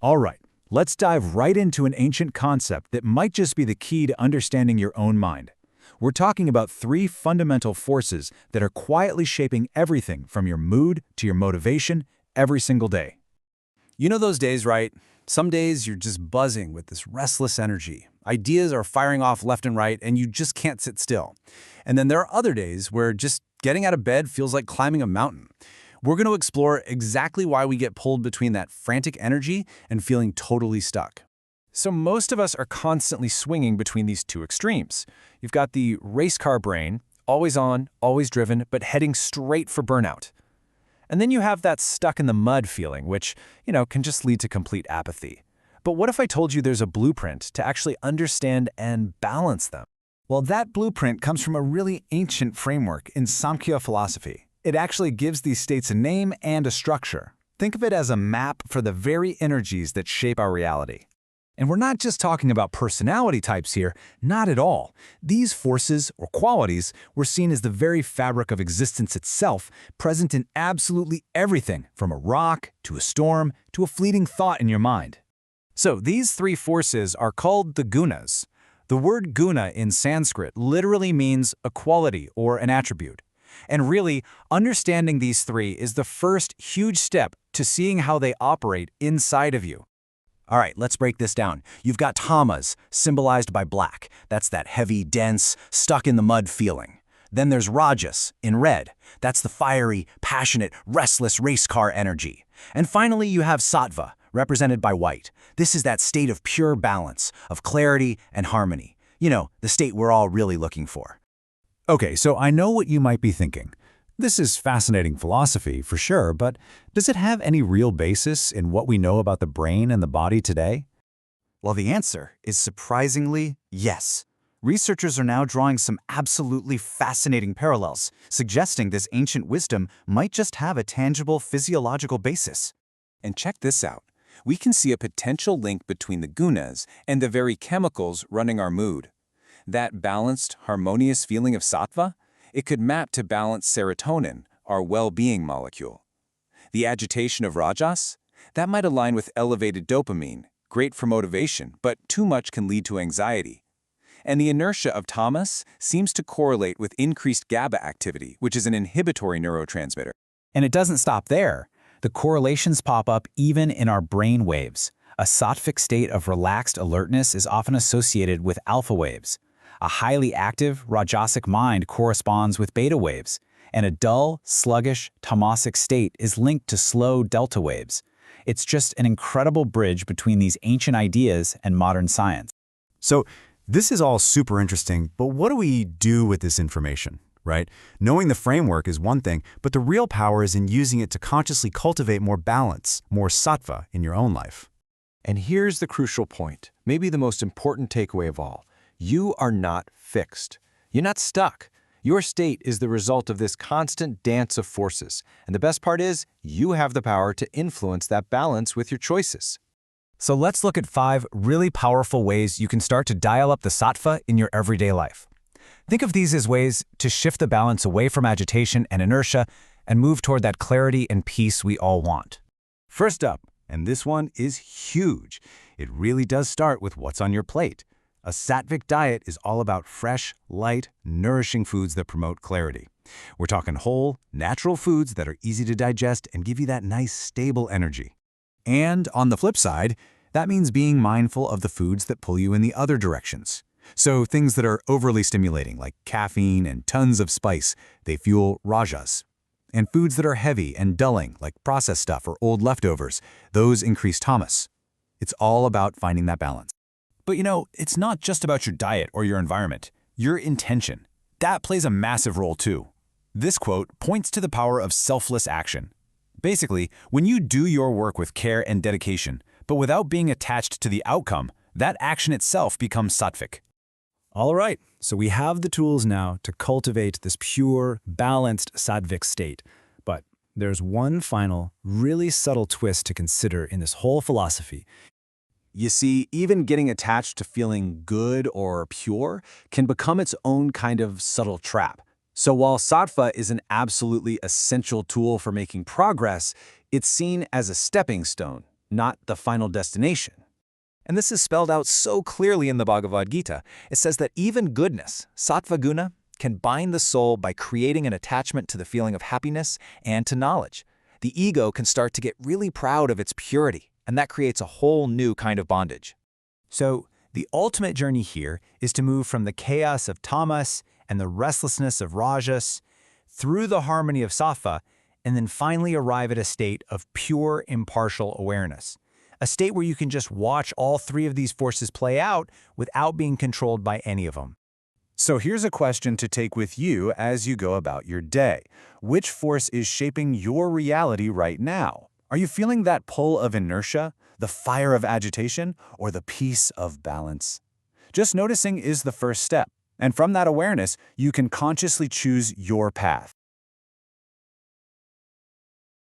All right, let's dive right into an ancient concept that might just be the key to understanding your own mind. We're talking about three fundamental forces that are quietly shaping everything from your mood to your motivation every single day. You know those days, right? Some days you're just buzzing with this restless energy. Ideas are firing off left and right, and you just can't sit still. And then there are other days where just getting out of bed feels like climbing a mountain. We're going to explore exactly why we get pulled between that frantic energy and feeling totally stuck. So most of us are constantly swinging between these two extremes. You've got the race car brain, always on, always driven, but heading straight for burnout. And then you have that stuck in the mud feeling, which, can just lead to complete apathy. But what if I told you there's a blueprint to actually understand and balance them? Well, that blueprint comes from a really ancient framework in Sankhya philosophy. It actually gives these states a name and a structure. Think of it as a map for the very energies that shape our reality. And we're not just talking about personality types here, not at all. These forces, or qualities, were seen as the very fabric of existence itself, present in absolutely everything, from a rock, to a storm, to a fleeting thought in your mind. So these three forces are called the Gunas. The word guna in Sanskrit literally means a quality or an attribute. And really, understanding these three is the first huge step to seeing how they operate inside of you. All right, let's break this down. You've got tamas, symbolized by black. That's that heavy, dense, stuck-in-the-mud feeling. Then there's rajas, in red. That's the fiery, passionate, restless race car energy. And finally, you have sattva, represented by white. This is that state of pure balance, of clarity and harmony. The state we're all really looking for. Okay, so I know what you might be thinking. This is fascinating philosophy, for sure, but does it have any real basis in what we know about the brain and the body today? Well, the answer is surprisingly yes. Researchers are now drawing some absolutely fascinating parallels, suggesting this ancient wisdom might just have a tangible physiological basis. And check this out. We can see a potential link between the gunas and the very chemicals running our mood. That balanced, harmonious feeling of sattva, it could map to balanced serotonin, our well-being molecule. The agitation of rajas, that might align with elevated dopamine, great for motivation, but too much can lead to anxiety. And the inertia of tamas seems to correlate with increased GABA activity, which is an inhibitory neurotransmitter. And it doesn't stop there. The correlations pop up even in our brain waves. A sattvic state of relaxed alertness is often associated with alpha waves. A highly active, rajasic mind corresponds with beta waves, and a dull, sluggish, tamasic state is linked to slow delta waves. It's just an incredible bridge between these ancient ideas and modern science. So, this is all super interesting, but what do we do with this information, right? Knowing the framework is one thing, but the real power is in using it to consciously cultivate more balance, more sattva in your own life. And here's the crucial point, maybe the most important takeaway of all. You are not fixed. You're not stuck. Your state is the result of this constant dance of forces. And the best part is, you have the power to influence that balance with your choices. So let's look at 5 really powerful ways you can start to dial up the sattva in your everyday life. Think of these as ways to shift the balance away from agitation and inertia and move toward that clarity and peace we all want. First up, and this one is huge, it really does start with what's on your plate. A Sattvic diet is all about fresh, light, nourishing foods that promote clarity. We're talking whole, natural foods that are easy to digest and give you that nice, stable energy. And on the flip side, that means being mindful of the foods that pull you in the other directions. So things that are overly stimulating, like caffeine and tons of spice, they fuel rajas. And foods that are heavy and dulling, like processed stuff or old leftovers, those increase tamas. It's all about finding that balance. But it's not just about your diet or your environment. Your intention. That plays a massive role too. This quote points to the power of selfless action. Basically, when you do your work with care and dedication, but without being attached to the outcome, that action itself becomes sattvic. All right, so we have the tools now to cultivate this pure, balanced sattvic state. But there's one final, really subtle twist to consider in this whole philosophy. You see, even getting attached to feeling good or pure can become its own kind of subtle trap. So while sattva is an absolutely essential tool for making progress, it's seen as a stepping stone, not the final destination. And this is spelled out so clearly in the Bhagavad Gita. It says that even goodness, Sattva Guna, can bind the soul by creating an attachment to the feeling of happiness and to knowledge. The ego can start to get really proud of its purity, and that creates a whole new kind of bondage. So, the ultimate journey here is to move from the chaos of tamas and the restlessness of rajas through the harmony of sattva, and then finally arrive at a state of pure, impartial awareness. A state where you can just watch all three of these forces play out without being controlled by any of them. So here's a question to take with you as you go about your day. Which force is shaping your reality right now? Are you feeling that pull of inertia, the fire of agitation, or the peace of balance? Just noticing is the first step. And from that awareness, you can consciously choose your path.